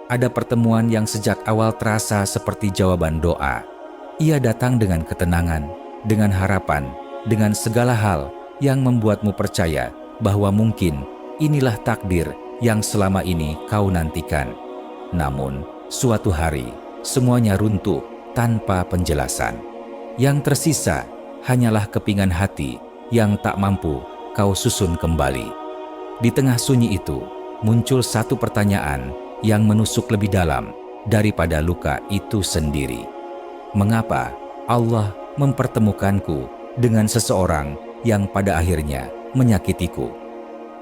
Ada pertemuan yang sejak awal terasa seperti jawaban doa. Ia datang dengan ketenangan, dengan harapan, dengan segala hal yang membuatmu percaya bahwa mungkin inilah takdir yang selama ini kau nantikan. Namun, suatu hari, semuanya runtuh tanpa penjelasan. Yang tersisa hanyalah kepingan hati yang tak mampu kau susun kembali. Di tengah sunyi itu, muncul satu pertanyaan yang menusuk lebih dalam daripada luka itu sendiri. Mengapa Allah mempertemukanku dengan seseorang yang pada akhirnya menyakitiku?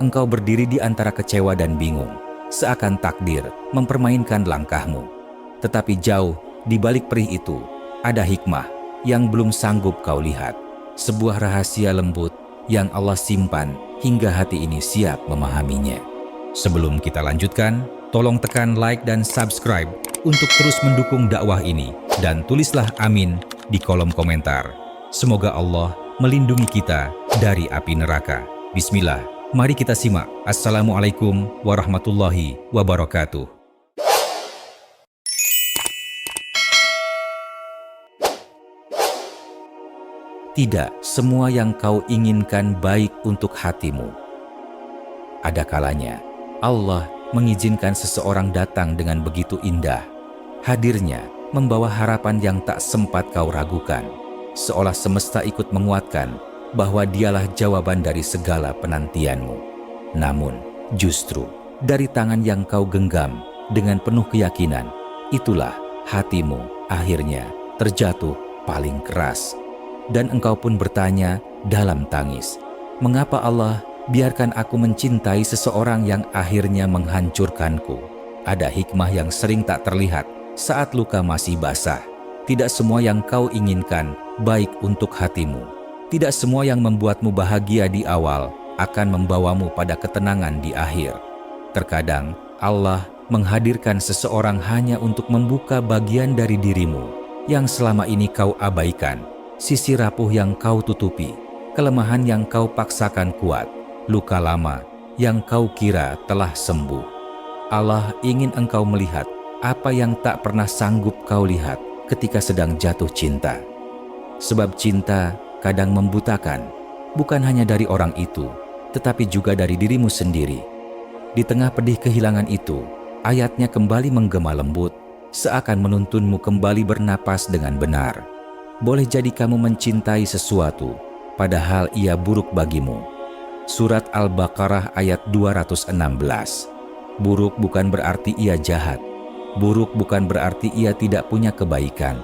Engkau berdiri di antara kecewa dan bingung, seakan takdir mempermainkan langkahmu. Tetapi jauh di balik perih itu, ada hikmah yang belum sanggup kau lihat. Sebuah rahasia lembut yang Allah simpan hingga hati ini siap memahaminya. Sebelum kita lanjutkan, tolong tekan like dan subscribe untuk terus mendukung dakwah ini. Dan tulislah amin di kolom komentar. Semoga Allah melindungi kita dari api neraka. Bismillah, mari kita simak. Assalamualaikum warahmatullahi wabarakatuh. Tidak semua yang kau inginkan baik untuk hatimu. Ada kalanya Allah mengizinkan seseorang datang dengan begitu indah. Hadirnya membawa harapan yang tak sempat kau ragukan, seolah semesta ikut menguatkan bahwa dialah jawaban dari segala penantianmu. Namun, justru dari tangan yang kau genggam dengan penuh keyakinan, itulah hatimu akhirnya terjatuh paling keras. Dan engkau pun bertanya dalam tangis, mengapa Allah biarkan aku mencintai seseorang yang akhirnya menghancurkanku? Ada hikmah yang sering tak terlihat saat luka masih basah. Tidak semua yang kau inginkan baik untuk hatimu. Tidak semua yang membuatmu bahagia di awal akan membawamu pada ketenangan di akhir. Terkadang Allah menghadirkan seseorang hanya untuk membuka bagian dari dirimu yang selama ini kau abaikan. Sisi rapuh yang kau tutupi, kelemahan yang kau paksakan kuat, luka lama yang kau kira telah sembuh. Allah ingin engkau melihat apa yang tak pernah sanggup kau lihat ketika sedang jatuh cinta. Sebab cinta kadang membutakan, bukan hanya dari orang itu, tetapi juga dari dirimu sendiri. Di tengah pedih kehilangan itu, ayatnya kembali menggema lembut, seakan menuntunmu kembali bernapas dengan benar. Boleh jadi kamu mencintai sesuatu, padahal ia buruk bagimu. Surat Al-Baqarah ayat 216. Buruk bukan berarti ia jahat. Buruk bukan berarti ia tidak punya kebaikan.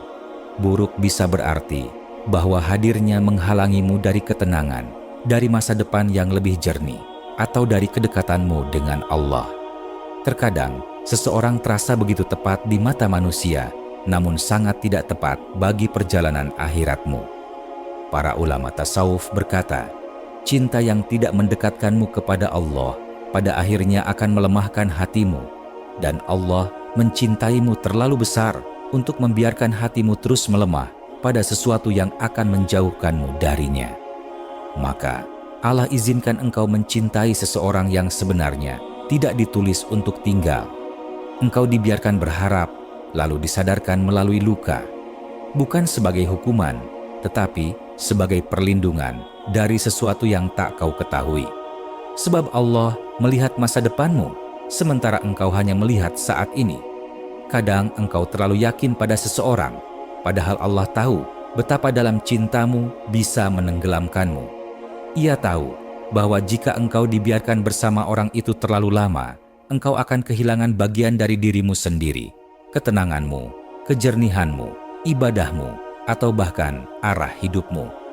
Buruk bisa berarti bahwa hadirnya menghalangimu dari ketenangan, dari masa depan yang lebih jernih, atau dari kedekatanmu dengan Allah. Terkadang, seseorang terasa begitu tepat di mata manusia, namun sangat tidak tepat bagi perjalanan akhiratmu. Para ulama tasawuf berkata, cinta yang tidak mendekatkanmu kepada Allah pada akhirnya akan melemahkan hatimu, dan Allah mencintaimu terlalu besar untuk membiarkan hatimu terus melemah pada sesuatu yang akan menjauhkanmu darinya. Maka Allah izinkan engkau mencintai seseorang yang sebenarnya tidak ditulis untuk tinggal. Engkau dibiarkan berharap, lalu disadarkan melalui luka, bukan sebagai hukuman, tetapi sebagai perlindungan dari sesuatu yang tak kau ketahui. Sebab Allah melihat masa depanmu, sementara engkau hanya melihat saat ini. Kadang engkau terlalu yakin pada seseorang, padahal Allah tahu betapa dalam cintamu bisa menenggelamkanmu. Ia tahu bahwa jika engkau dibiarkan bersama orang itu terlalu lama, engkau akan kehilangan bagian dari dirimu sendiri, ketenanganmu, kejernihanmu, ibadahmu, atau bahkan arah hidupmu.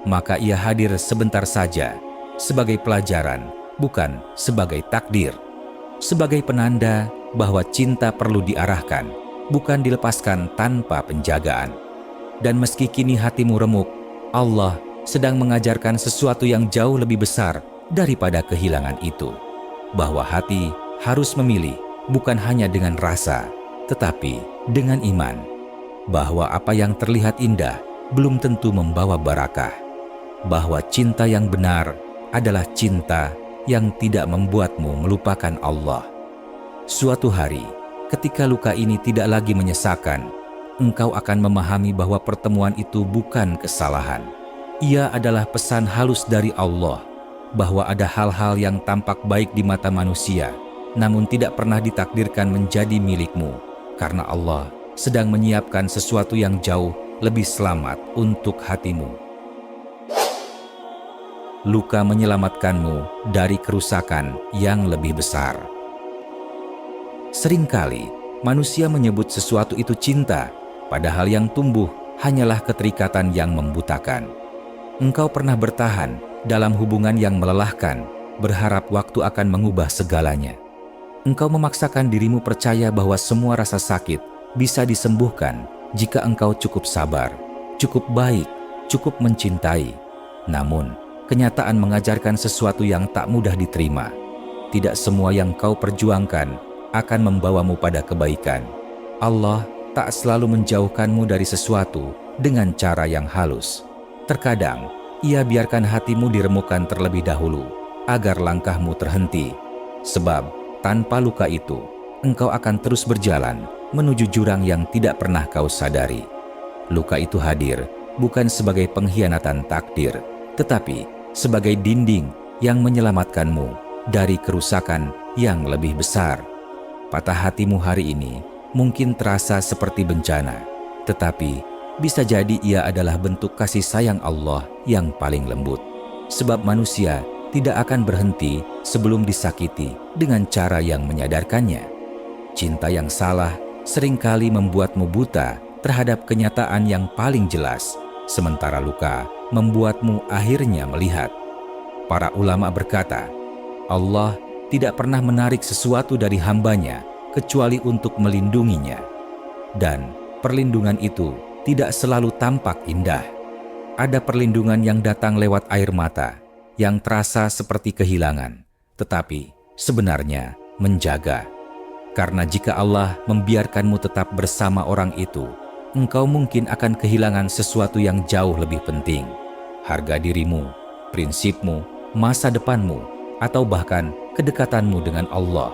Maka ia hadir sebentar saja, sebagai pelajaran, bukan sebagai takdir. Sebagai penanda bahwa cinta perlu diarahkan, bukan dilepaskan tanpa penjagaan. Dan meski kini hatimu remuk, Allah sedang mengajarkan sesuatu yang jauh lebih besar daripada kehilangan itu. Bahwa hati harus memilih, bukan hanya dengan rasa, tetapi dengan iman, bahwa apa yang terlihat indah belum tentu membawa barakah, bahwa cinta yang benar adalah cinta yang tidak membuatmu melupakan Allah. Suatu hari, ketika luka ini tidak lagi menyesakan, engkau akan memahami bahwa pertemuan itu bukan kesalahan. Ia adalah pesan halus dari Allah bahwa ada hal-hal yang tampak baik di mata manusia, namun tidak pernah ditakdirkan menjadi milikmu, karena Allah sedang menyiapkan sesuatu yang jauh lebih selamat untuk hatimu. Luka menyelamatkanmu dari kerusakan yang lebih besar. Seringkali manusia menyebut sesuatu itu cinta, padahal yang tumbuh hanyalah keterikatan yang membutakan. Engkau pernah bertahan dalam hubungan yang melelahkan, berharap waktu akan mengubah segalanya. Engkau memaksakan dirimu percaya bahwa semua rasa sakit bisa disembuhkan jika engkau cukup sabar, cukup baik, cukup mencintai. Namun, kenyataan mengajarkan sesuatu yang tak mudah diterima. Tidak semua yang kau perjuangkan akan membawamu pada kebaikan. Allah tak selalu menjauhkanmu dari sesuatu dengan cara yang halus. Terkadang, Ia biarkan hatimu diremukkan terlebih dahulu, agar langkahmu terhenti. Sebab, tanpa luka itu, engkau akan terus berjalan menuju jurang yang tidak pernah kau sadari. Luka itu hadir bukan sebagai pengkhianatan takdir, tetapi sebagai dinding yang menyelamatkanmu dari kerusakan yang lebih besar. Patah hatimu hari ini mungkin terasa seperti bencana, tetapi bisa jadi ia adalah bentuk kasih sayang Allah yang paling lembut. Sebab manusia tidak akan berhenti sebelum disakiti dengan cara yang menyadarkannya. Cinta yang salah seringkali membuatmu buta terhadap kenyataan yang paling jelas, sementara luka membuatmu akhirnya melihat. Para ulama berkata, Allah tidak pernah menarik sesuatu dari hambanya kecuali untuk melindunginya. Dan perlindungan itu tidak selalu tampak indah. Ada perlindungan yang datang lewat air mata, yang terasa seperti kehilangan, tetapi sebenarnya menjaga. Karena jika Allah membiarkanmu tetap bersama orang itu, engkau mungkin akan kehilangan sesuatu yang jauh lebih penting. Harga dirimu, prinsipmu, masa depanmu, atau bahkan kedekatanmu dengan Allah.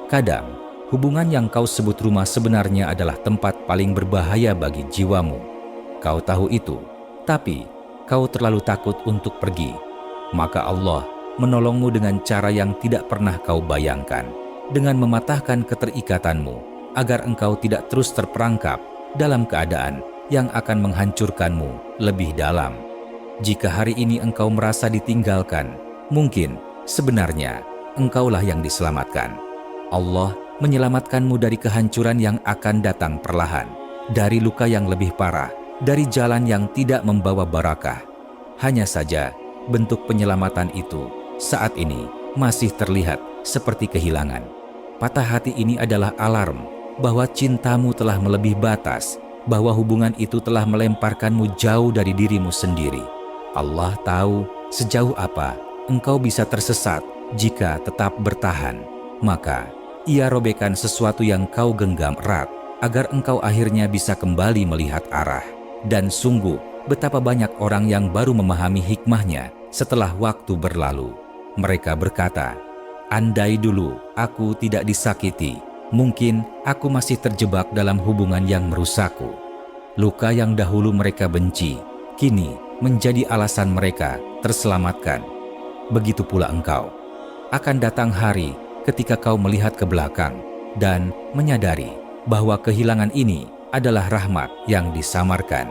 Kadang, hubungan yang kau sebut rumah sebenarnya adalah tempat paling berbahaya bagi jiwamu. Kau tahu itu, tapi kau terlalu takut untuk pergi. Maka Allah menolongmu dengan cara yang tidak pernah kau bayangkan, dengan mematahkan keterikatanmu, agar engkau tidak terus terperangkap dalam keadaan yang akan menghancurkanmu lebih dalam. Jika hari ini engkau merasa ditinggalkan, mungkin sebenarnya engkaulah yang diselamatkan. Allah menyelamatkanmu dari kehancuran yang akan datang perlahan, dari luka yang lebih parah, dari jalan yang tidak membawa barakah. Hanya saja, bentuk penyelamatan itu saat ini masih terlihat seperti kehilangan. Patah hati ini adalah alarm bahwa cintamu telah melebihi batas, bahwa hubungan itu telah melemparkanmu jauh dari dirimu sendiri. Allah tahu sejauh apa engkau bisa tersesat jika tetap bertahan. Maka Ia robekkan sesuatu yang kau genggam erat, agar engkau akhirnya bisa kembali melihat arah. Dan sungguh, betapa banyak orang yang baru memahami hikmahnya setelah waktu berlalu. Mereka berkata, andai dulu aku tidak disakiti, mungkin aku masih terjebak dalam hubungan yang merusakku. Luka yang dahulu mereka benci, kini menjadi alasan mereka terselamatkan. Begitu pula engkau. Akan datang hari ketika kau melihat ke belakang dan menyadari bahwa kehilangan ini adalah rahmat yang disamarkan,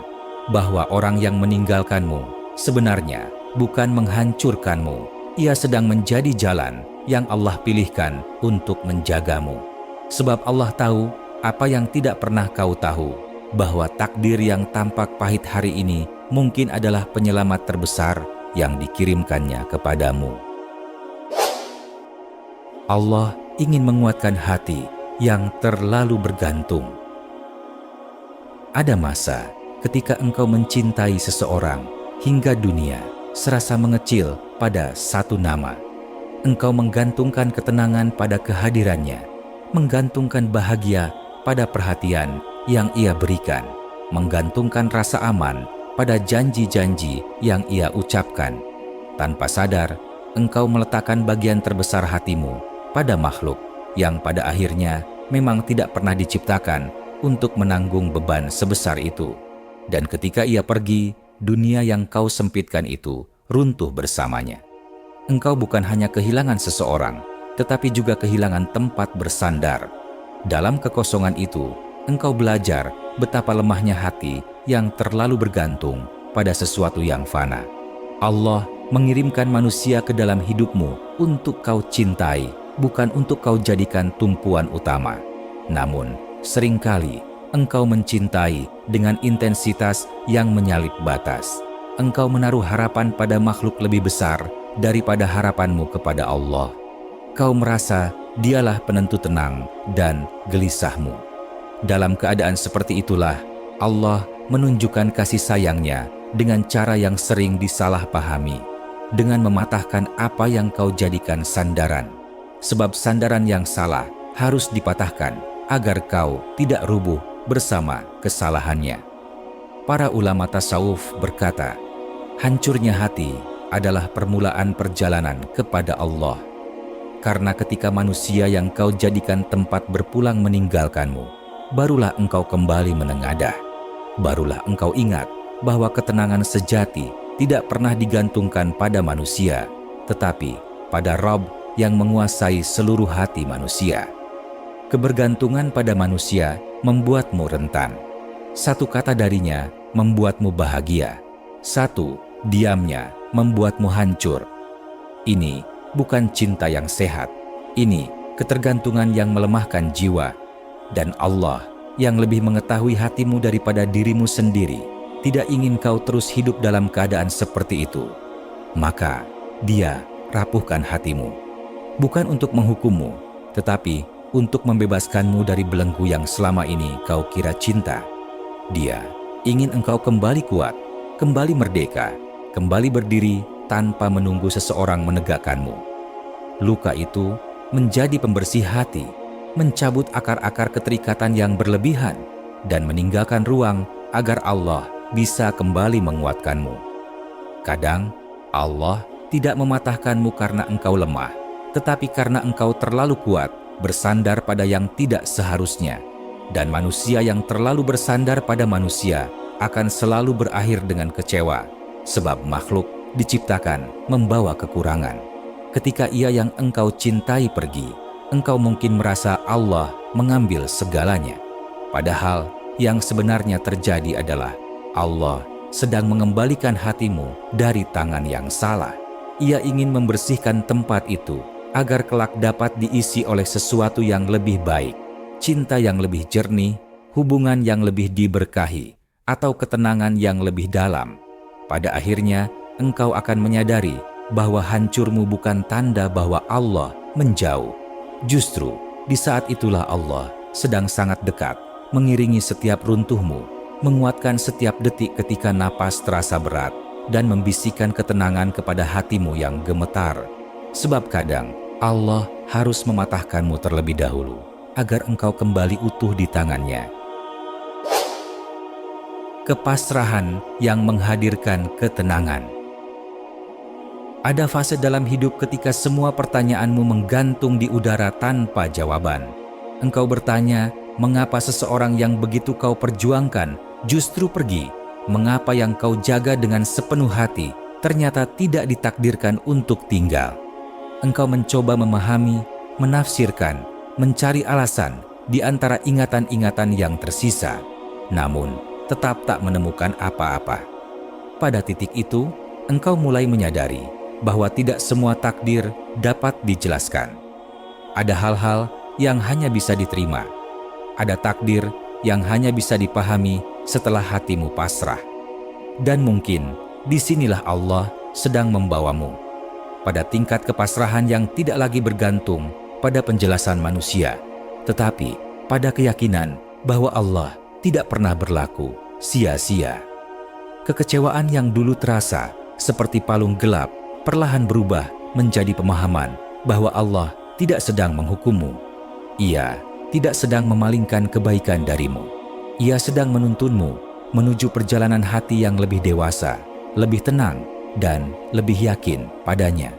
bahwa orang yang meninggalkanmu sebenarnya bukan menghancurkanmu. Ia sedang menjadi jalan yang Allah pilihkan untuk menjagamu. Sebab Allah tahu apa yang tidak pernah kau tahu, bahwa takdir yang tampak pahit hari ini mungkin adalah penyelamat terbesar yang dikirimkannya kepadamu. Allah ingin menguatkan hati yang terlalu bergantung. Ada masa ketika engkau mencintai seseorang hingga dunia serasa mengecil pada satu nama. Engkau menggantungkan ketenangan pada kehadirannya, menggantungkan bahagia pada perhatian yang ia berikan, menggantungkan rasa aman pada janji-janji yang ia ucapkan. Tanpa sadar, engkau meletakkan bagian terbesar hatimu pada makhluk yang pada akhirnya memang tidak pernah diciptakan untuk menanggung beban sebesar itu. Dan ketika ia pergi, dunia yang kau sempitkan itu runtuh bersamanya. Engkau bukan hanya kehilangan seseorang, tetapi juga kehilangan tempat bersandar. Dalam kekosongan itu, engkau belajar betapa lemahnya hati yang terlalu bergantung pada sesuatu yang fana. Allah mengirimkan manusia ke dalam hidupmu untuk kau cintai, bukan untuk kau jadikan tumpuan utama. Namun, seringkali engkau mencintai dengan intensitas yang menyalip batas. Engkau menaruh harapan pada makhluk lebih besar daripada harapanmu kepada Allah. Kau merasa dialah penentu tenang dan gelisahmu. Dalam keadaan seperti itulah Allah menunjukkan kasih sayangnya dengan cara yang sering disalahpahami, dengan mematahkan apa yang kau jadikan sandaran. Sebab sandaran yang salah harus dipatahkan agar kau tidak rubuh bersama kesalahannya. Para ulama tasawuf berkata, hancurnya hati adalah permulaan perjalanan kepada Allah. Karena ketika manusia yang kau jadikan tempat berpulang meninggalkanmu, barulah engkau kembali menengadah. Barulah engkau ingat bahwa ketenangan sejati tidak pernah digantungkan pada manusia, tetapi pada Rabb yang menguasai seluruh hati manusia. Kebergantungan pada manusia membuatmu rentan. Satu kata darinya membuatmu bahagia. Satu diamnya membuatmu hancur. Ini bukan cinta yang sehat. Ini ketergantungan yang melemahkan jiwa. Dan Allah yang lebih mengetahui hatimu daripada dirimu sendiri tidak ingin kau terus hidup dalam keadaan seperti itu. Maka Dia rapuhkan hatimu. Bukan untuk menghukummu, tetapi untuk membebaskanmu dari belenggu yang selama ini kau kira cinta. Dia ingin engkau kembali kuat, kembali merdeka, kembali berdiri tanpa menunggu seseorang menegakkanmu. Luka itu menjadi pembersih hati, mencabut akar-akar keterikatan yang berlebihan, dan meninggalkan ruang agar Allah bisa kembali menguatkanmu. Kadang Allah tidak mematahkanmu karena engkau lemah, tetapi karena engkau terlalu kuat bersandar pada yang tidak seharusnya. Dan manusia yang terlalu bersandar pada manusia akan selalu berakhir dengan kecewa, sebab makhluk diciptakan membawa kekurangan. Ketika ia yang engkau cintai pergi, engkau mungkin merasa Allah mengambil segalanya. Padahal yang sebenarnya terjadi adalah Allah sedang mengembalikan hatimu dari tangan yang salah. Ia ingin membersihkan tempat itu agar kelak dapat diisi oleh sesuatu yang lebih baik, cinta yang lebih jernih, hubungan yang lebih diberkahi, atau ketenangan yang lebih dalam. Pada akhirnya, engkau akan menyadari bahwa hancurmu bukan tanda bahwa Allah menjauh. Justru, di saat itulah Allah sedang sangat dekat, mengiringi setiap runtuhmu, menguatkan setiap detik ketika napas terasa berat, dan membisikkan ketenangan kepada hatimu yang gemetar. Sebab kadang, Allah harus mematahkanmu terlebih dahulu, agar engkau kembali utuh di tangannya. Kepasrahan yang menghadirkan ketenangan. Ada fase dalam hidup ketika semua pertanyaanmu menggantung di udara tanpa jawaban. Engkau bertanya, mengapa seseorang yang begitu kau perjuangkan justru pergi? Mengapa yang kau jaga dengan sepenuh hati ternyata tidak ditakdirkan untuk tinggal? Engkau mencoba memahami, menafsirkan, mencari alasan di antara ingatan-ingatan yang tersisa, namun tetap tak menemukan apa-apa. Pada titik itu, engkau mulai menyadari bahwa tidak semua takdir dapat dijelaskan. Ada hal-hal yang hanya bisa diterima. Ada takdir yang hanya bisa dipahami setelah hatimu pasrah. Dan mungkin disinilah Allah sedang membawamu pada tingkat kepasrahan yang tidak lagi bergantung pada penjelasan manusia, tetapi pada keyakinan bahwa Allah tidak pernah berlaku sia-sia. Kekecewaan yang dulu terasa seperti palung gelap perlahan berubah menjadi pemahaman bahwa Allah tidak sedang menghukummu. Ia tidak sedang memalingkan kebaikan darimu. Ia sedang menuntunmu menuju perjalanan hati yang lebih dewasa, lebih tenang, dan lebih yakin padanya.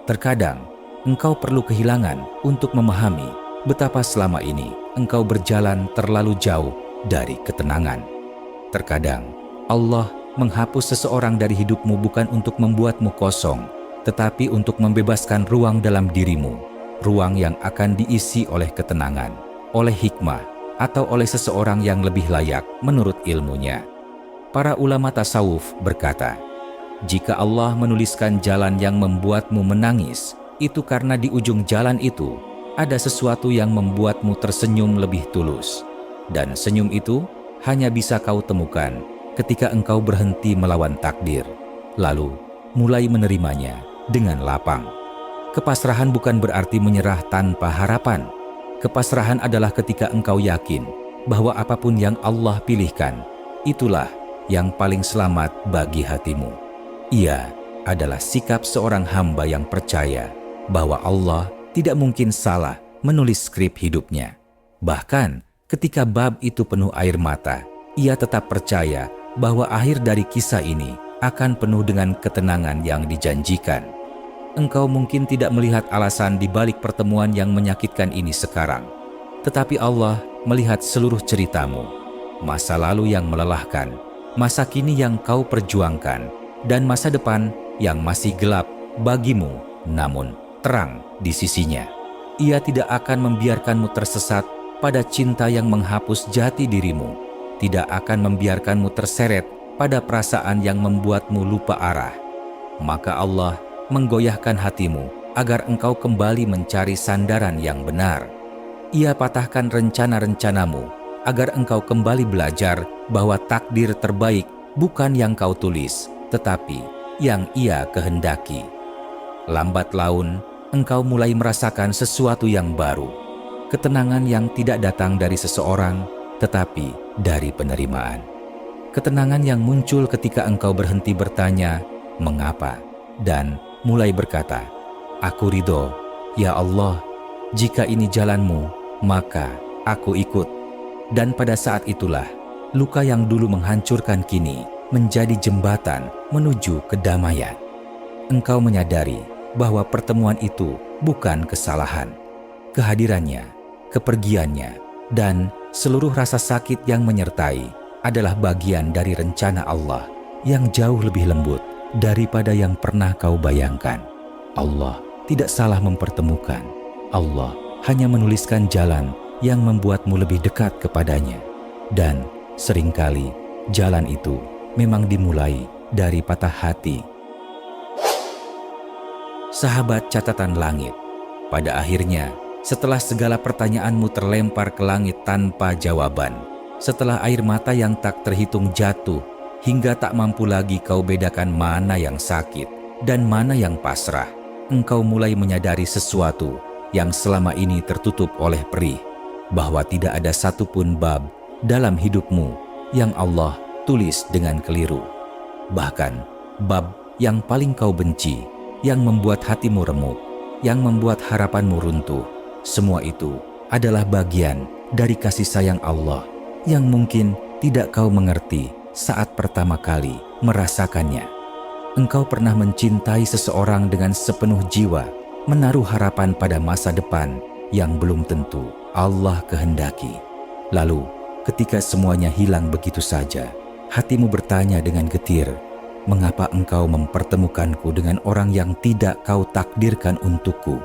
Terkadang, engkau perlu kehilangan untuk memahami betapa selama ini engkau berjalan terlalu jauh dari ketenangan. Terkadang Allah menghapus seseorang dari hidupmu bukan untuk membuatmu kosong, tetapi untuk membebaskan ruang dalam dirimu, ruang yang akan diisi oleh ketenangan, oleh hikmah, atau oleh seseorang yang lebih layak menurut ilmunya. Para ulama tasawuf berkata, jika Allah menuliskan jalan yang membuatmu menangis, itu karena di ujung jalan itu ada sesuatu yang membuatmu tersenyum lebih tulus. Dan senyum itu hanya bisa kau temukan ketika engkau berhenti melawan takdir, lalu mulai menerimanya dengan lapang. Kepasrahan bukan berarti menyerah tanpa harapan. Kepasrahan adalah ketika engkau yakin bahwa apapun yang Allah pilihkan, itulah yang paling selamat bagi hatimu. Ia adalah sikap seorang hamba yang percaya bahwa Allah tidak mungkin salah menulis skrip hidupnya. Bahkan ketika bab itu penuh air mata, ia tetap percaya bahwa akhir dari kisah ini akan penuh dengan ketenangan yang dijanjikan. Engkau mungkin tidak melihat alasan di balik pertemuan yang menyakitkan ini sekarang, tetapi Allah melihat seluruh ceritamu, masa lalu yang melelahkan, masa kini yang kau perjuangkan, dan masa depan yang masih gelap bagimu, namun terang di sisinya. Ia tidak akan membiarkanmu tersesat pada cinta yang menghapus jati dirimu, tidak akan membiarkanmu terseret pada perasaan yang membuatmu lupa arah. Maka Allah menggoyahkan hatimu agar engkau kembali mencari sandaran yang benar. Ia patahkan rencana-rencanamu agar engkau kembali belajar bahwa takdir terbaik bukan yang kau tulis, tetapi yang Ia kehendaki. Lambat laun, engkau mulai merasakan sesuatu yang baru. Ketenangan yang tidak datang dari seseorang, tetapi dari penerimaan. Ketenangan yang muncul ketika engkau berhenti bertanya, mengapa? Dan mulai berkata, aku ridho, ya Allah, jika ini jalanmu, maka aku ikut. Dan pada saat itulah, luka yang dulu menghancurkan kini menjadi jembatan menuju kedamaian. Engkau menyadari bahwa pertemuan itu bukan kesalahan. Kehadirannya, kepergiannya, dan seluruh rasa sakit yang menyertai adalah bagian dari rencana Allah yang jauh lebih lembut daripada yang pernah kau bayangkan. Allah tidak salah mempertemukan. Allah hanya menuliskan jalan yang membuatmu lebih dekat kepadanya. Dan seringkali jalan itu memang dimulai dari patah hati. Sahabat catatan langit, pada akhirnya setelah segala pertanyaanmu terlempar ke langit tanpa jawaban, setelah air mata yang tak terhitung jatuh hingga tak mampu lagi kau bedakan mana yang sakit dan mana yang pasrah, engkau mulai menyadari sesuatu yang selama ini tertutup oleh perih, bahwa tidak ada satupun bab dalam hidupmu yang Allah tulis dengan keliru. Bahkan bab yang paling kau benci, yang membuat hatimu remuk, yang membuat harapanmu runtuh, semua itu adalah bagian dari kasih sayang Allah yang mungkin tidak kau mengerti saat pertama kali merasakannya. Engkau pernah mencintai seseorang dengan sepenuh jiwa, menaruh harapan pada masa depan yang belum tentu Allah kehendaki. Lalu, ketika semuanya hilang begitu saja, hatimu bertanya dengan getir, mengapa engkau mempertemukanku dengan orang yang tidak kau takdirkan untukku?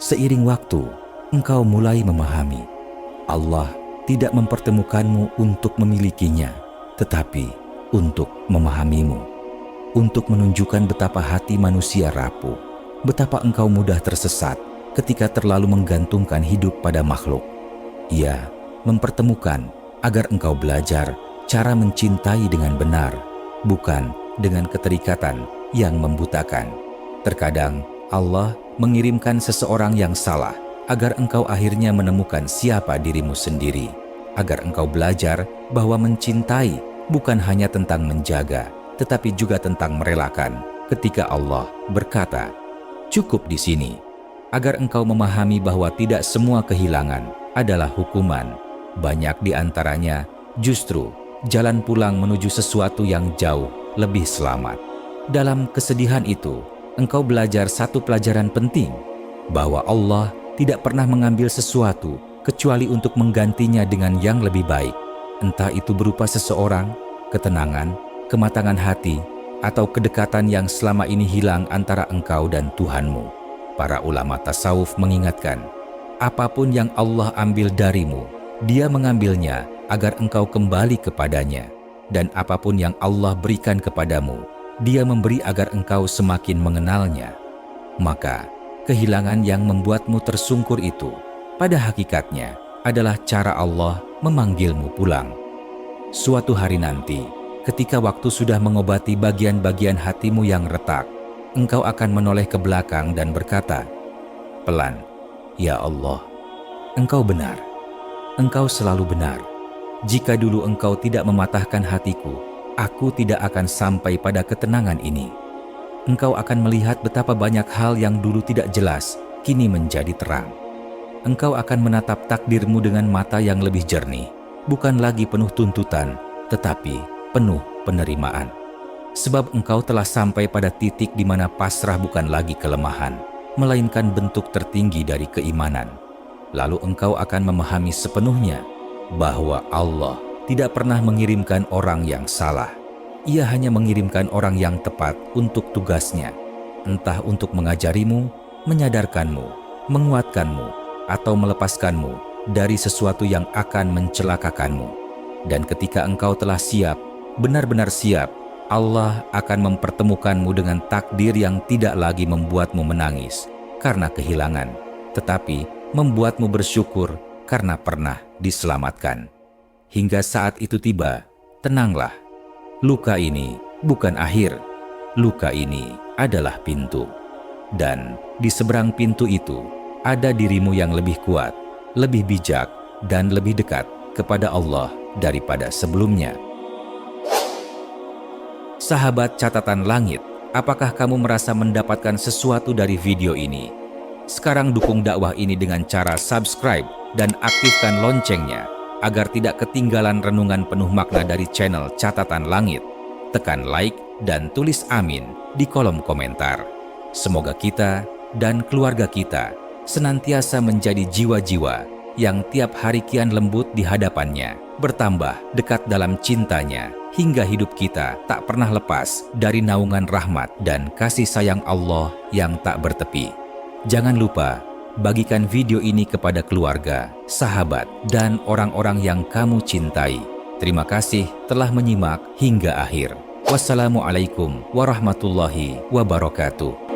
Seiring waktu, engkau mulai memahami, Allah tidak mempertemukanmu untuk memilikinya, tetapi untuk memahamimu, untuk menunjukkan betapa hati manusia rapuh, betapa engkau mudah tersesat ketika terlalu menggantungkan hidup pada makhluk. Ia mempertemukan agar engkau belajar cara mencintai dengan benar, bukan dengan keterikatan yang membutakan. Terkadang Allah mengirimkan seseorang yang salah agar engkau akhirnya menemukan siapa dirimu sendiri, agar engkau belajar bahwa mencintai bukan hanya tentang menjaga, tetapi juga tentang merelakan. Ketika Allah berkata, "Cukup di sini," agar engkau memahami bahwa tidak semua kehilangan adalah hukuman. Banyak di antaranya justru jalan pulang menuju sesuatu yang jauh lebih selamat. Dalam kesedihan itu, engkau belajar satu pelajaran penting, bahwa Allah tidak pernah mengambil sesuatu kecuali untuk menggantinya dengan yang lebih baik, entah itu berupa seseorang, ketenangan, kematangan hati, atau kedekatan yang selama ini hilang antara engkau dan Tuhanmu. Para ulama tasawuf mengingatkan, apapun yang Allah ambil darimu, Dia mengambilnya agar engkau kembali kepadanya. Dan apapun yang Allah berikan kepadamu, Dia memberi agar engkau semakin mengenalnya. Maka, kehilangan yang membuatmu tersungkur itu, pada hakikatnya adalah cara Allah memanggilmu pulang. Suatu hari nanti, ketika waktu sudah mengobati bagian-bagian hatimu yang retak, engkau akan menoleh ke belakang dan berkata, pelan, "Ya Allah, Engkau benar. Engkau selalu benar. Jika dulu Engkau tidak mematahkan hatiku, aku tidak akan sampai pada ketenangan ini." Engkau akan melihat betapa banyak hal yang dulu tidak jelas, kini menjadi terang. Engkau akan menatap takdirmu dengan mata yang lebih jernih, bukan lagi penuh tuntutan, tetapi penuh penerimaan. Sebab engkau telah sampai pada titik di mana pasrah bukan lagi kelemahan, melainkan bentuk tertinggi dari keimanan. Lalu engkau akan memahami sepenuhnya bahwa Allah tidak pernah mengirimkan orang yang salah. Ia hanya mengirimkan orang yang tepat untuk tugasnya, entah untuk mengajarimu, menyadarkanmu, menguatkanmu, atau melepaskanmu dari sesuatu yang akan mencelakakanmu. Dan ketika engkau telah siap, benar-benar siap, Allah akan mempertemukanmu dengan takdir yang tidak lagi membuatmu menangis karena kehilangan, tetapi membuatmu bersyukur karena pernah diselamatkan. Hingga saat itu tiba, tenanglah. Luka ini bukan akhir. Luka ini adalah pintu. Dan di seberang pintu itu, ada dirimu yang lebih kuat, lebih bijak, dan lebih dekat kepada Allah daripada sebelumnya. Sahabat catatan langit, apakah kamu merasa mendapatkan sesuatu dari video ini? Sekarang dukung dakwah ini dengan cara subscribe dan aktifkan loncengnya agar tidak ketinggalan renungan penuh makna dari channel Catatan Langit. Tekan like dan tulis amin di kolom komentar. Semoga kita dan keluarga kita senantiasa menjadi jiwa-jiwa yang tiap hari kian lembut di hadapannya, bertambah dekat dalam cintanya, hingga hidup kita tak pernah lepas dari naungan rahmat dan kasih sayang Allah yang tak bertepi. Jangan lupa bagikan video ini kepada keluarga, sahabat, dan orang-orang yang kamu cintai. Terima kasih telah menyimak hingga akhir. Wassalamualaikum warahmatullahi wabarakatuh.